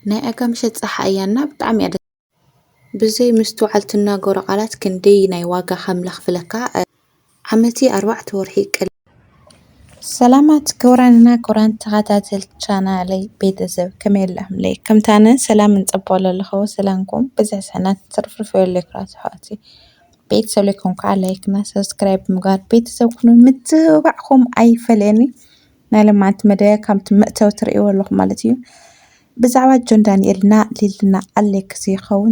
ናይ ኣጋምሸት ፀሓያና ብጣዕሚ እያ ብዘይ ምስትውዓል ትናገሮ ቃላት ክንደይ ናይ ዋጋ ከም ዘኽፍለካ ዓመቲ 4 ወርሒ ቅል ሰላማት ክብራንና ክብራን ተኸታተልቲ ቻናለይ ቤተሰብ ከመይ ኣለኹምለይ ከምቲ ኣነ ሰላም እንፀበቐሉ ኣለኹ ሰላምኩም ብዙሕ ስሕነት ትርፍርፍ ይበለኩም ኣሕዋተይ ቤተሰብ ለይኩም ከዓ ላይክና ሰብስክራይብ ምግባር ቤተሰብ ኩኑ ምትብባዕኩም ኣይፈለየኒ ናይ ልምዓንቲ መደረ ከምቲ መእተዊ ትሪእዎ ኣለኹም ማለት እዩ ብዛዕባ ጆን ዳንኤል ና ሊልና ኣለክስ ይኸውን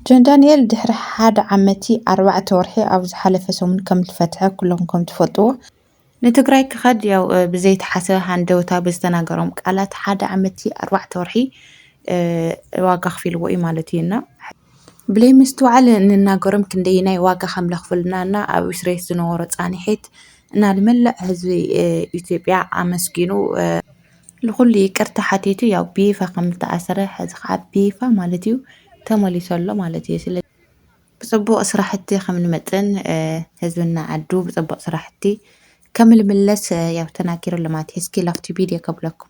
ጆን ዳንኤል ድሕሪ 1 ዓመቲ 4 ወርሒ ኣብ ዝሓለፈ ሰሙን ከም ዝፈትሐ ኩሎም ከም ትፈልጥዎ ንትግራይ ክኸድ ያው ብዘይተሓሰበ ሃንደውታ ብዝተናገሮም ቃላት 1 ዓመቲ 4 ወርሒ ዋጋ ከፊልዎ እዩ ማለት እዩና ብለይ ምስትውዓል እንናገሮም ክንደይናይ ዋጋ ከም ዘኽፍሉና ኣብ እስራኤል ዝነበሮ ፃኒሒት እና ልመላእ ህዝቢ ኢትዮጵያ ኣመስጊኑ لكل يكرت حتيتو يا بيفا قمت أسرع حزق بيفا مالتيو تملي سلو مالتي سلا بصبو أسرحتي خمن متن هزونا عدو بصبو أسرحتي كمل ملس يا تناكير لما تحسكي لافتي بيديا قبلكم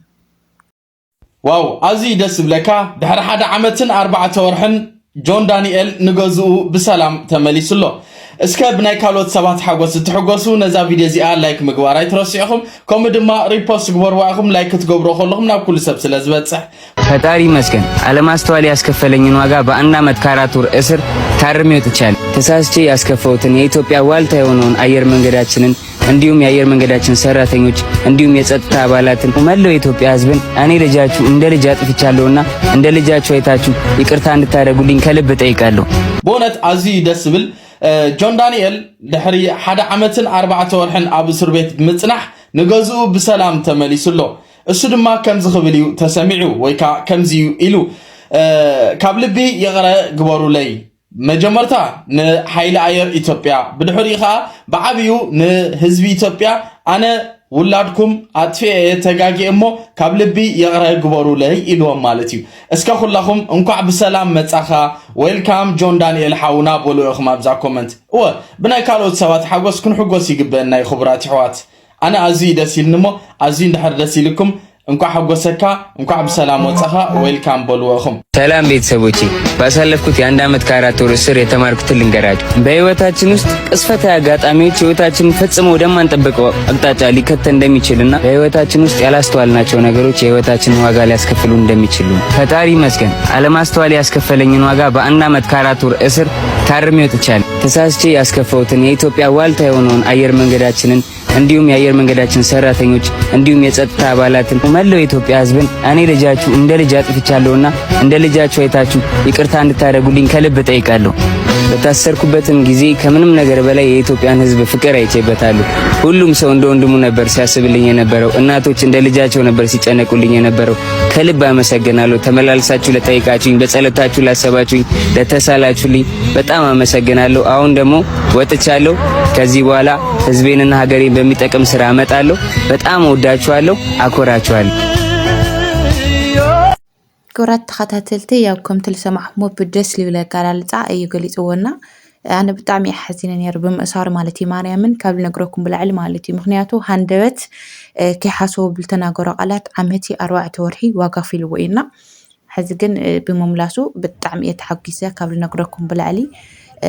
واو أزي دس بلكا دحر حدا عمتن 4 ورحن جون دانيال نجزو بسلام تملي سلو اسكاب بناي كالوت سبات حقوس تحقوسو نزا فيديو زي لايك مغواراي ترسيخم كوم دما ريبوست غبر واخم لايك تغبرو خلهم نا كل سب سلازبصح ፈጣሪ መስገን አለማስተዋል ያስከፈለኝን ዋጋ በአንድ አመት ካራቱር እስር ታርሜ ወጥቻለሁ ተሳስቼ ያስከፈውትን የኢትዮጵያ ዋልታ የሆነውን አየር መንገዳችንን እንዲሁም የአየር መንገዳችን ሰራተኞች እንዲሁም የጸጥታ አባላትን መላው የኢትዮጵያ ህዝብን እኔ ልጃችሁ እንደ ልጅ አጥፍቻለሁና እንደ ልጃችሁ አይታችሁ ይቅርታ እንድታደርጉልኝ ከልብ ጠይቃለሁ በእውነት አዚ ደስ ብል ጆን ዳንኤል ድሕሪ 1 ዓመትን 4 ወርሕን ኣብ እስር ቤት ምጽናሕ ንገዝኡ ብሰላም ተመሊሱሎ እሱ ድማ ከምዚ ክብል እዩ ተሰሚዑ ወይካ ከምዚ ኢሉ ካብ ልቢ ይቕረ ግበሩለይ መጀመርታ ንሓይሊ ኣየር ኢትዮጵያ ብድሕሪኡ ከዓ ብዓብዩ ንህዝቢ ኢትዮጵያ ኣነ ውላድኩም ኣጥፊአ ተጋጊ እሞ ካብ ልቢ ይቕረ ግበሩለይ ኢልዎም ማለት እዩ እስከ ኩላኹም እንኳዕ ብሰላም መጻኻ ዌልካም ጆን ዳንኤል ሓውና በሉኹም ኣብዛ ኮመንት ወ ብናይ ካልኦት ሰባት ሓጎስ ክንሕጎስ ይግበአና ይኽቡራት ኣሕዋት ኣነ ኣዝዩ ደስ ኢልኒ ሞ ኣዝዩ እንድሕር ደስ ኢልኩም እንኳዕ ሓጎሰካ እንኳዕ ብሰላም ወጻኻ ዌልካም በሉኹም ሰላም ቤተሰቦቼ ባሳለፍኩት የአንድ አመት ከአራት ወር እስር የተማርኩትን ልንገራችሁ በህይወታችን ውስጥ ቅስፈታዊ አጋጣሚዎች ህይወታችንን ፈጽሞ ወደማንጠብቀው አቅጣጫ ሊከተን እንደሚችልና በህይወታችን ውስጥ ያላስተዋልናቸው ነገሮች የህይወታችንን ዋጋ ሊያስከፍሉ እንደሚችሉ ፈጣሪ መስገን አለማስተዋል ያስከፈለኝን ዋጋ በአንድ አመት ከአራት ወር እስር ታርሜ ወጥቻለሁ ተሳስቼ ያስከፈውትን የኢትዮጵያ ዋልታ የሆነውን አየር መንገዳችንን እንዲሁም የአየር መንገዳችን ሰራተኞች እንዲሁም የጸጥታ አባላትን መላው የኢትዮጵያ ህዝብን እኔ ልጃችሁ እንደ ልጅ አጥፍቻለሁና እንደ ልጃችሁ አይታችሁ ይቅርታ እንድታደርጉልኝ ከልብ ጠይቃለሁ በታሰርኩበትም ጊዜ ከምንም ነገር በላይ የኢትዮጵያን ህዝብ ፍቅር አይቼበታለሁ ሁሉም ሰው እንደ ወንድሙ ነበር ሲያስብልኝ የነበረው እናቶች እንደ ልጃቸው ነበር ሲጨነቁልኝ የነበረው ከልብ አመሰግናለሁ ተመላልሳችሁ ለጠይቃችሁኝ በጸሎታችሁ ላሰባችሁኝ ለተሳላችሁልኝ በጣም አመሰግናለሁ አሁን ደግሞ ወጥቻለሁ ከዚህ በኋላ ህዝቤንና ሀገሬን በሚጠቅም ስራ አመጣለሁ በጣም ወዳችኋለሁ አኮራችኋለሁ كورات تخاتلتي يا كم تلسمعهم بدس لي ولا قالالصا اي غليصونا انا بطعم يحزنني يا رب مسار مالتي مريمن قبل نغركم بالعلم مالتي مخنياتو هاندبت كيحاسو بالتناغرو قالات عمتي 4 ورحي واقفيل وينا حزقن بمملاسو بطعم يتحقيسه قبل نغركم بالعلي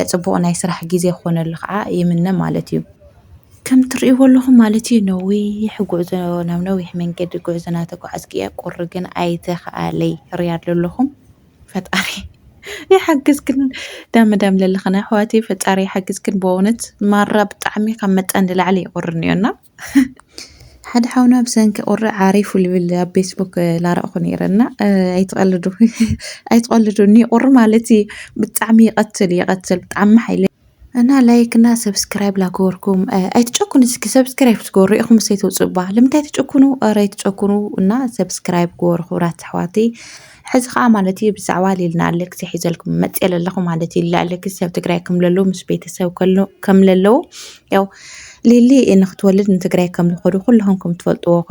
صبونا يسرح غيزي يخون لخا يمنه مالتي كم تريو لهم مالتي نوي حقوزنا نوي من قد قوزنا تقعسكي قرقن ايته علي رياض لهم فتاري يحجزكن دام للخنا حواتي فتاري يحجزكن بونت مره بطعمي قمت لعلي قرنينا حد حاونا بسنك قر عارف اللي فيسبوك لا راخني رنا ايتقلدوني قر مالتي بطعمي يقتل بطعم حيل أنا لايكنا سبسكرايب لاكوركم أيتشوكونو سكي سبسكرايب تقولوا إخهم سيتو صباح لم تيتشوكونو ريت تشوكونو ونا سبسكرايب قور خورات حواتي حزق عملتي بزعوالي لنا لك سيحيز لكم مسألة لكم عادتي لا لك سيب تقرايكم للو مش بيت سيو كم للو يو للي إنك تولد نتقرايكم لخورو كلهم كم تفلطوا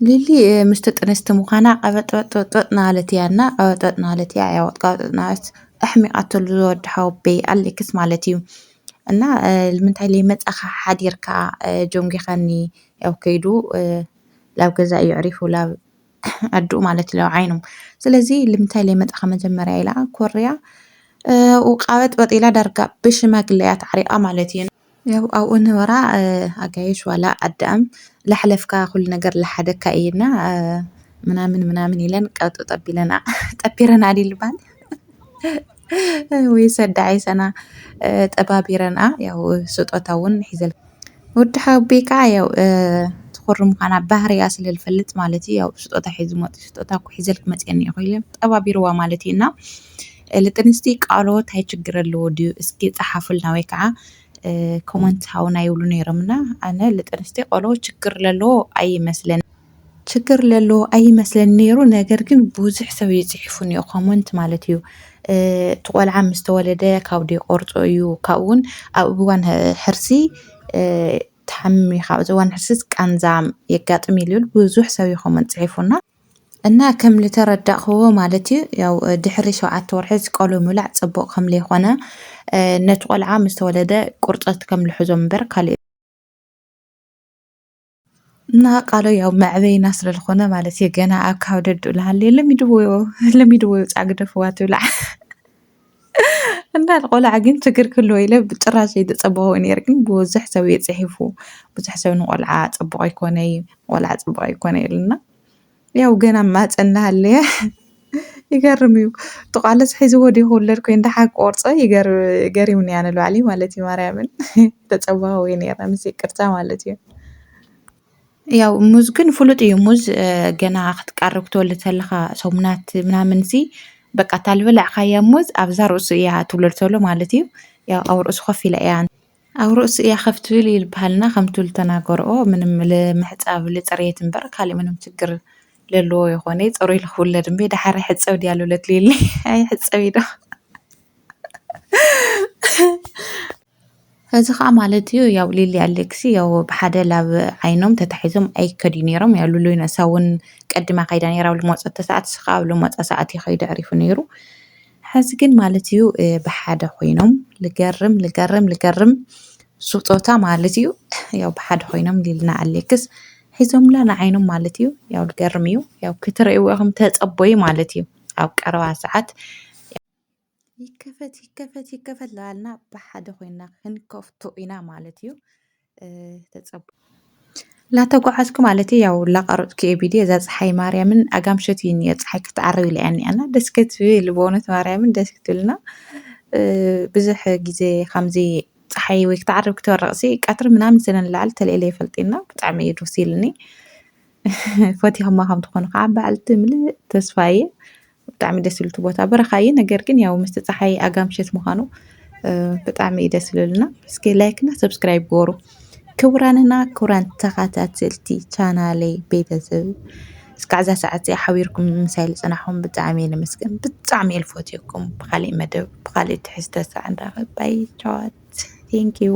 للي مستتنستمو خانا قبطنا علتيانا قبطنا علتيا يا وطقطنا أحمي قتل زود حوبي أليكس مالتيو أنا المنتهي اللي متأخ حدير كا جونجي خاني أو كيدو لو كذا يعرفوا لا أدو مالتي لو عينهم ስለዚህ ልምታይ ለይመጣኻ መጀመርያ ኢላ ኮርያ ወቃበጥ ኢላ ዳርጋ ብሽማግለያ ታዕሪቃ ማለት እዩ ያው ኣብኡ ነበራ ኣጋይሽ ዋላ ኣዳኣም ላሕለፍካ ኩሉ ነገር ላሓደካ እየና ምናምን ኢለን ቀብጡ ጠቢረና ድል ባል ወይ ሰዳይ ሰና ጠባቢረና ያው ስጦታ እውን ሒዘል ወዲ ሓቢካ ያው ትኹርም ካና ባህርያ ስለልፈልጥ ማለት ያው ስጦታ ሒዙ መጥ ስጦታ ሒዘል ክመጽየኒ ይኽእል ጠባቢርዋ ማለት እና ለጥንስቲ ቃሎት ኣይችግር ኣለዎ ድዩ እስኪ ጻሓፉልና ወይ ከዓ ኮመንት ሃውና ይብሉ ነይሮምና ኣነ ለጥንስቲ ቆሎ ችግር ለሎ ኣይመስለን ነይሩ ነገር ግን ብዙሕ ሰብ ይጽሕፉን እዩ ኮመንት ማለት እዩ ትቆልዓ ምስ ተወለደ ካብ ዲ ቆርጾ እዩ ካብውን ኣብ እዋን ሕርሲ ተሓሚሚ ካብ እዋን ሕርሲ ቃንዛ የጋጥም ኢሉ ብዙሕ ሰብ ይኮመንት ጽሒፉና እና ከም ልተረዳእኽዎ ማለት እዩ ያው ድሕሪ 7 ወርሒ ቆሎ ምብላዕ ጽቡቕ ከም ለይኾነ ነቲ ቆልዓ ምስ ተወለደ ቁርፀት ከም ልሕዞም እምበር ካልእ እና ቃሎ ያው መዕበይና ስለልኾነ ማለት እዩ ገና ኣብ ካብ ደዱ ልሃለየ ለሚድዎ ጻግደፍዋ ትብላዕ እና ቆልዓ ግን ችግር ክህልዎ ኢለ ብጭራሽ ኣይተጸበቑ ነይሩ ግን ብዙሕ ሰብ የጽሒፉ ብዙሕ ሰብ ንቆልዓ ጽቡቕ ኣይኮነይ ቆልዓ ጽቡቕ ኣይኮነ ኢልና ያው ገና ማጸና ሃለየ ይገርም እዩ ተቃለስ ሒዝዎ ዲኹ ወለድ ኮይን እንዳሓቅ ቆርጾ ይገርምኒ ያነ ልባዕሊ ማለት እዩ ማርያምን ተጸበቑ ወይ ነይራ ምስ ይቅርታ ማለት እዩ ያው ሙዝ ግን ፍሉጥ እዩ ሙዝ ገና ክትቃርብ ክትወልድ ተለኻ ሰሙናት ምናምንሲ በቃ ታልበላዕካያ ሙዝ ኣብዛ ርእሱ እያ ትውለድ ተሎ ማለት እዩ ያው ኣብ ርእሱ ከፍ ኢላ እያ ኣብ ርእሱ እያ ከፍ ትብል ይልበሃልና ከም ትብል ተናገርኦ ምንም ለምሕጻብ ለጽሬት እምበር ካልእ ምንም ችግር ለለዎ ይኾነ ጽሩይ ልኽውለድ እምበይ ድሓር ሕጸብ ዲያሉለት ሊሊ ኣይ ሕጸብ ኢዶ እዚ ከዓ ማለት እዩ ያው ሊሊ ኣሌክሲ ያው ብሓደ ላብ ዓይኖም ተታሒዞም ኣይከዱ ነይሮም ያው ሉሉ ነሳውን ቀድማ ከይዳ ነይራ ልሞፀተ ሰዓት ስኻብ ልሞፀ ሰዓት ይኸይዳ ዕሪፉ ነይሩ ሕዚ ግን ማለት እዩ ብሓደ ኮይኖም ልገርም ስጦታ ማለት እዩ ያው ብሓደ ኮይኖም ሊልና ኣሌክስ ሒዞምላ ንዓይኖም ማለት እዩ ያው ልገርም እዩ ያው ክትርእይዎ ኢኹም ተጸበዩ ማለት እዩ ኣብ ቀረባ ሰዓት ይከፈት ላልና ብሓደ ኮይና ክንከፍቶ ኢና ማለት እዩ ተጸበዩ ላተጓዓዝኩ ማለት እዩ ያው ላቀረጽኩ ቪድዮ እዛ ፀሓይ ማርያምን ኣጋምሸት ይኒ ፀሓይ ክትዓርብ ኢላኒ ኣና ደስ ክትብል በእውነት ማርያምን ደስ ክትብልና ብዙሕ ግዜ ከምዚ ፀሓይ ወይ ክትዓርብ ክትወርቕሲ ቀትሪ ምናምን ስለንላዕል ተለኢለ ይፈልጢና ብጣዕሚ እዩ ደስ ይብልኒ ፈቲኹማ ከም ትኾኑ ከዓ በዓልቲ ምልእ ተስፋ እየ ብጣዕሚ ደስ ይብል ቦታ በረኻ እዩ ነገር ግን ያው ምስቲ ፀሓይ ኣጋምሸት ምዃኑ ብጣዕሚ እዩ ደስ ይብልና እስኪ ላይክ እና ሰብስክራይብ ገበሩ ክቡራንና ክቡራን ተኸታተልቲ ቻናለይ ቤተሰብ እስካዕ ዛ ሰዓት እዚኣ ሓቢርኩም ምሳይ ልፅናሕኩም ብጣዕሚ እየ ለመስገን ብጣዕሚ እየ ልፈትየኩም ብካሊእ መደብ ብካሊእ ትሕዝቶ ሳዕ እንዳኸ ባይ ቻዋት ቴንኪዩ